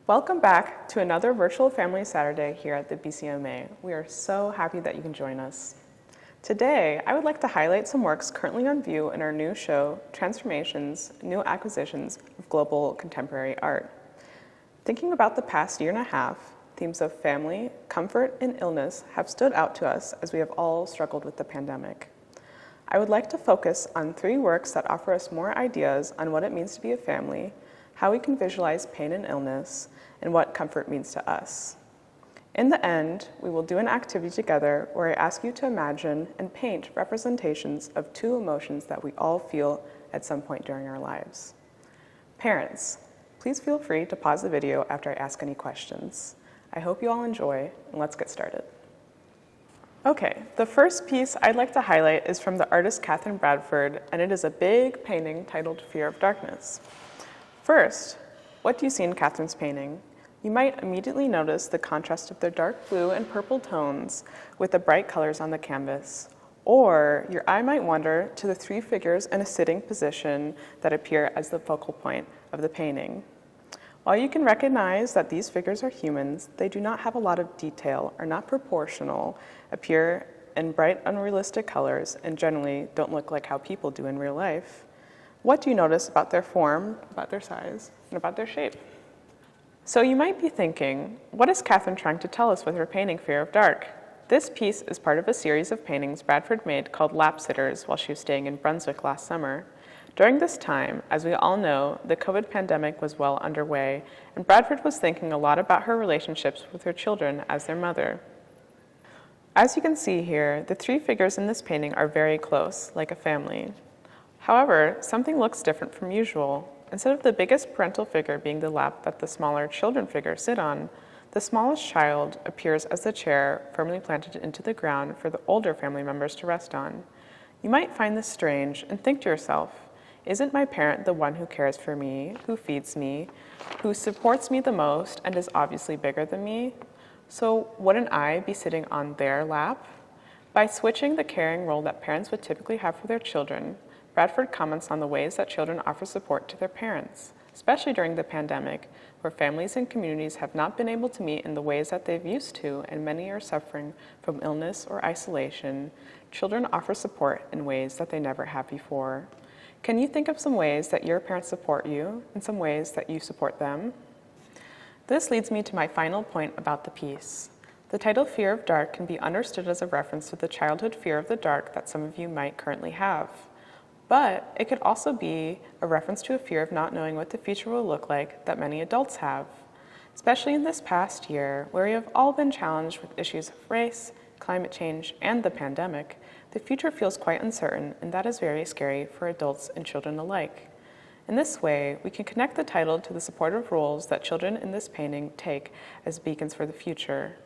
Welcome back to another Virtual Family Saturday here at the BCMA. We are so happy that you can join us. Today, I would like to highlight some works currently on view in our new show, Transformations, New Acquisitions of Global Contemporary Art. Thinking about the past year and a half, themes of family, comfort, and illness have stood out to us as we have all struggled with the pandemic. I would like to focus on 3 works that offer us more ideas on what it means to be a family, how we can visualize pain and illness, and what comfort means to us. In the end, we will do an activity together where I ask you to imagine and paint representations of 2 emotions that we all feel at some point during our lives. Parents, please feel free to pause the video after I ask any questions. I hope you all enjoy, and let's get started. Okay, the first piece I'd like to highlight is from the artist Catherine Bradford, and it is a big painting titled Fear of Darkness. First, what do you see in Catherine's painting? You might immediately notice the contrast of their dark blue and purple tones with the bright colors on the canvas. Or your eye might wander to the 3 figures in a sitting position that appear as the focal point of the painting. While you can recognize that these figures are humans, they do not have a lot of detail, are not proportional, appear in bright, unrealistic colors, and generally don't look like how people do in real life. What do you notice about their form, about their size, and about their shape? So you might be thinking, what is Catherine trying to tell us with her painting Fear of Dark? This piece is part of a series of paintings Bradford made called Lap Sitters while she was staying in Brunswick last summer. During this time, as we all know, the COVID pandemic was well underway, and Bradford was thinking a lot about her relationships with her children as their mother. As you can see here, the 3 figures in this painting are very close, like a family. However, something looks different from usual. Instead of the biggest parental figure being the lap that the smaller children figures sit on, the smallest child appears as the chair firmly planted into the ground for the older family members to rest on. You might find this strange and think to yourself, isn't my parent the one who cares for me, who feeds me, who supports me the most and is obviously bigger than me? So wouldn't I be sitting on their lap? By switching the caring role that parents would typically have for their children, Bradford comments on the ways that children offer support to their parents, especially during the pandemic, where families and communities have not been able to meet in the ways that they've used to, and many are suffering from illness or isolation. Children offer support in ways that they never have before. Can you think of some ways that your parents support you and some ways that you support them? This leads me to my final point about the piece. The title Fear of Dark can be understood as a reference to the childhood fear of the dark that some of you might currently have. But it could also be a reference to a fear of not knowing what the future will look like that many adults have. Especially in this past year, where we have all been challenged with issues of race, climate change, and the pandemic, the future feels quite uncertain, and that is very scary for adults and children alike. In this way, we can connect the title to the supportive roles that children in this painting take as beacons for the future.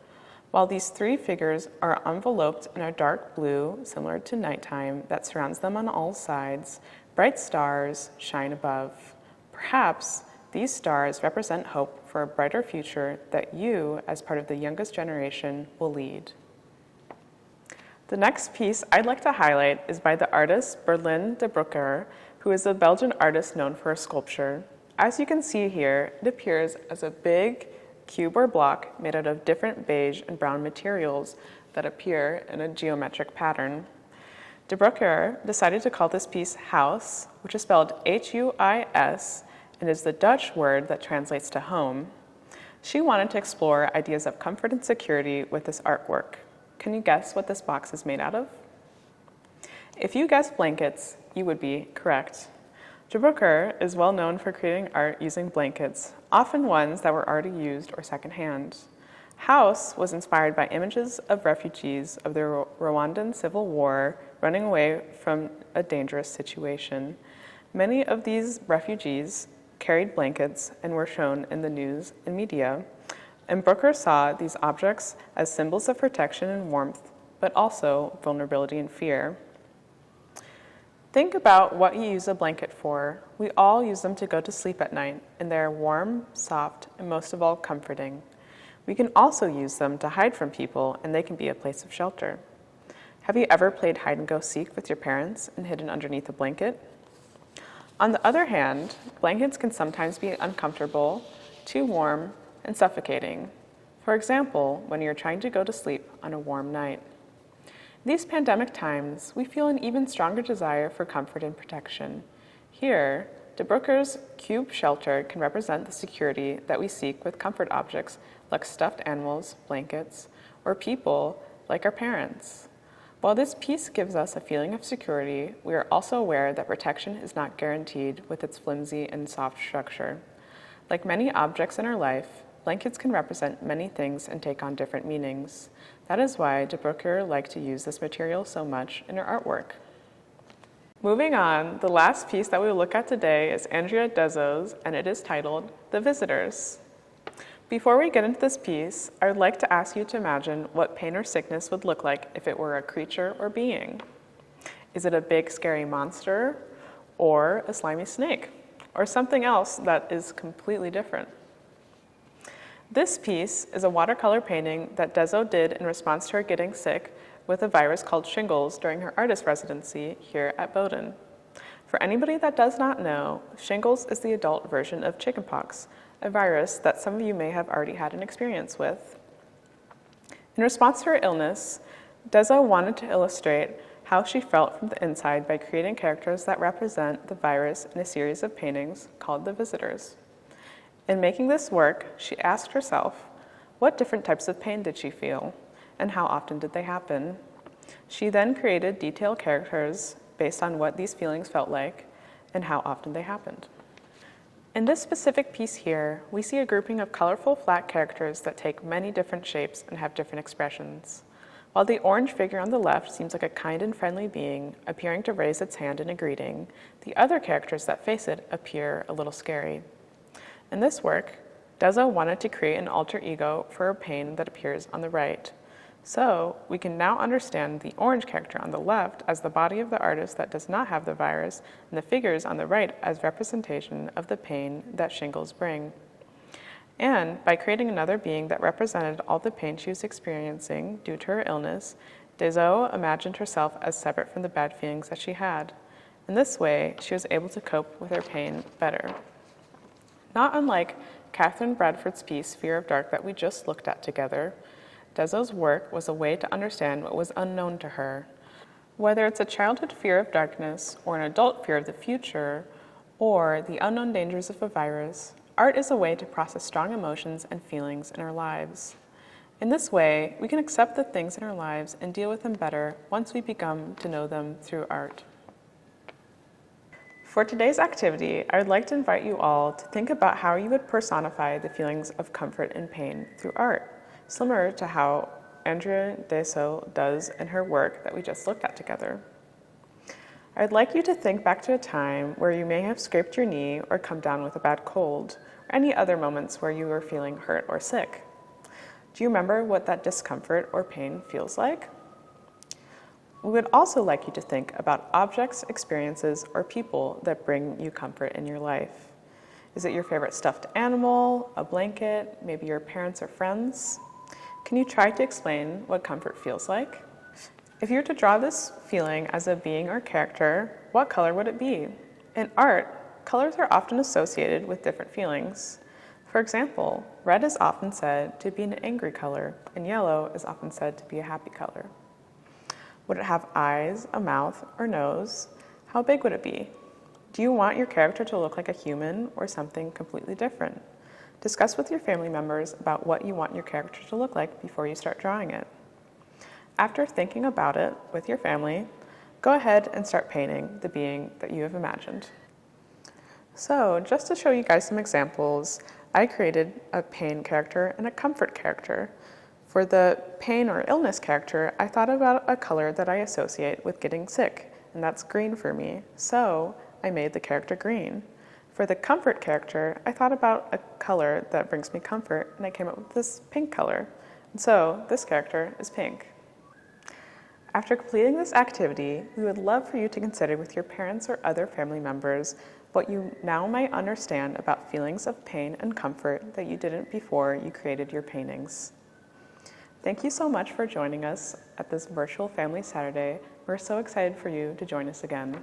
While these 3 figures are enveloped in a dark blue, similar to nighttime, that surrounds them on all sides, bright stars shine above. Perhaps these stars represent hope for a brighter future that you, as part of the youngest generation, will lead. The next piece I'd like to highlight is by the artist Berlin de Broeker, who is a Belgian artist known for her sculpture. As you can see here, it appears as a big cube or block made out of different beige and brown materials that appear in a geometric pattern. De Broeker decided to call this piece Huis, which is spelled H-U-I-S, and is the Dutch word that translates to home. She wanted to explore ideas of comfort and security with this artwork. Can you guess what this box is made out of? If you guessed blankets, you would be correct. De Broeker is well known for creating art using blankets, often ones that were already used or secondhand. Huis was inspired by images of refugees of the Rwandan Civil War running away from a dangerous situation. Many of these refugees carried blankets and were shown in the news and media. And Broeker saw these objects as symbols of protection and warmth, but also vulnerability and fear. Think about what you use a blanket for. We all use them to go to sleep at night, and they're warm, soft, and most of all, comforting. We can also use them to hide from people, and they can be a place of shelter. Have you ever played hide-and-go-seek with your parents and hidden underneath a blanket? On the other hand, blankets can sometimes be uncomfortable, too warm, and suffocating. For example, when you're trying to go to sleep on a warm night. In these pandemic times, we feel an even stronger desire for comfort and protection. Here, De Brooker's cube shelter can represent the security that we seek with comfort objects like stuffed animals, blankets, or people like our parents. While this piece gives us a feeling of security, we are also aware that protection is not guaranteed with its flimsy and soft structure. Like many objects in our life, blankets can represent many things and take on different meanings. That is why De Brooker liked to use this material so much in her artwork. Moving on, the last piece that we will look at today is Andrea Deso's, and it is titled The Visitors. Before we get into this piece, I would like to ask you to imagine what pain or sickness would look like if it were a creature or being. Is it a big scary monster, or a slimy snake, or something else that is completely different? This piece is a watercolor painting that Deso did in response to her getting sick with a virus called shingles during her artist residency here at Bowdoin. For anybody that does not know, shingles is the adult version of chickenpox, a virus that some of you may have already had an experience with. In response to her illness, Deso wanted to illustrate how she felt from the inside by creating characters that represent the virus in a series of paintings called The Visitors. In making this work, she asked herself, what different types of pain did she feel, and how often did they happen? She then created detailed characters based on what these feelings felt like and how often they happened. In this specific piece here, we see a grouping of colorful flat characters that take many different shapes and have different expressions. While the orange figure on the left seems like a kind and friendly being, appearing to raise its hand in a greeting, the other characters that face it appear a little scary. In this work, Deso wanted to create an alter ego for a pain that appears on the right. So, we can now understand the orange character on the left as the body of the artist that does not have the virus, and the figures on the right as representation of the pain that shingles bring. And by creating another being that represented all the pain she was experiencing due to her illness, Deso imagined herself as separate from the bad feelings that she had. In this way, she was able to cope with her pain better. Not unlike Catherine Bradford's piece, Fear of Dark, that we just looked at together, Deso's work was a way to understand what was unknown to her. Whether it's a childhood fear of darkness, or an adult fear of the future, or the unknown dangers of a virus, art is a way to process strong emotions and feelings in our lives. In this way, we can accept the things in our lives and deal with them better once we become to know them through art. For today's activity, I would like to invite you all to think about how you would personify the feelings of comfort and pain through art, similar to how Andrea Deso does in her work that we just looked at together. I'd like you to think back to a time where you may have scraped your knee or come down with a bad cold, or any other moments where you were feeling hurt or sick. Do you remember what that discomfort or pain feels like? We would also like you to think about objects, experiences, or people that bring you comfort in your life. Is it your favorite stuffed animal, a blanket, maybe your parents or friends? Can you try to explain what comfort feels like? If you were to draw this feeling as a being or character, what color would it be? In art, colors are often associated with different feelings. For example, red is often said to be an angry color, and yellow is often said to be a happy color. Would it have eyes, a mouth, or nose? How big would it be? Do you want your character to look like a human or something completely different? Discuss with your family members about what you want your character to look like before you start drawing it. After thinking about it with your family, go ahead and start painting the being that you have imagined. So, just to show you guys some examples, I created a pain character and a comfort character. For the pain or illness character, I thought about a color that I associate with getting sick, and that's green for me, so I made the character green. For the comfort character, I thought about a color that brings me comfort, and I came up with this pink color. And so this character is pink. After completing this activity, we would love for you to consider with your parents or other family members what you now might understand about feelings of pain and comfort that you didn't before you created your paintings. Thank you so much for joining us at this virtual Family Saturday. We're so excited for you to join us again.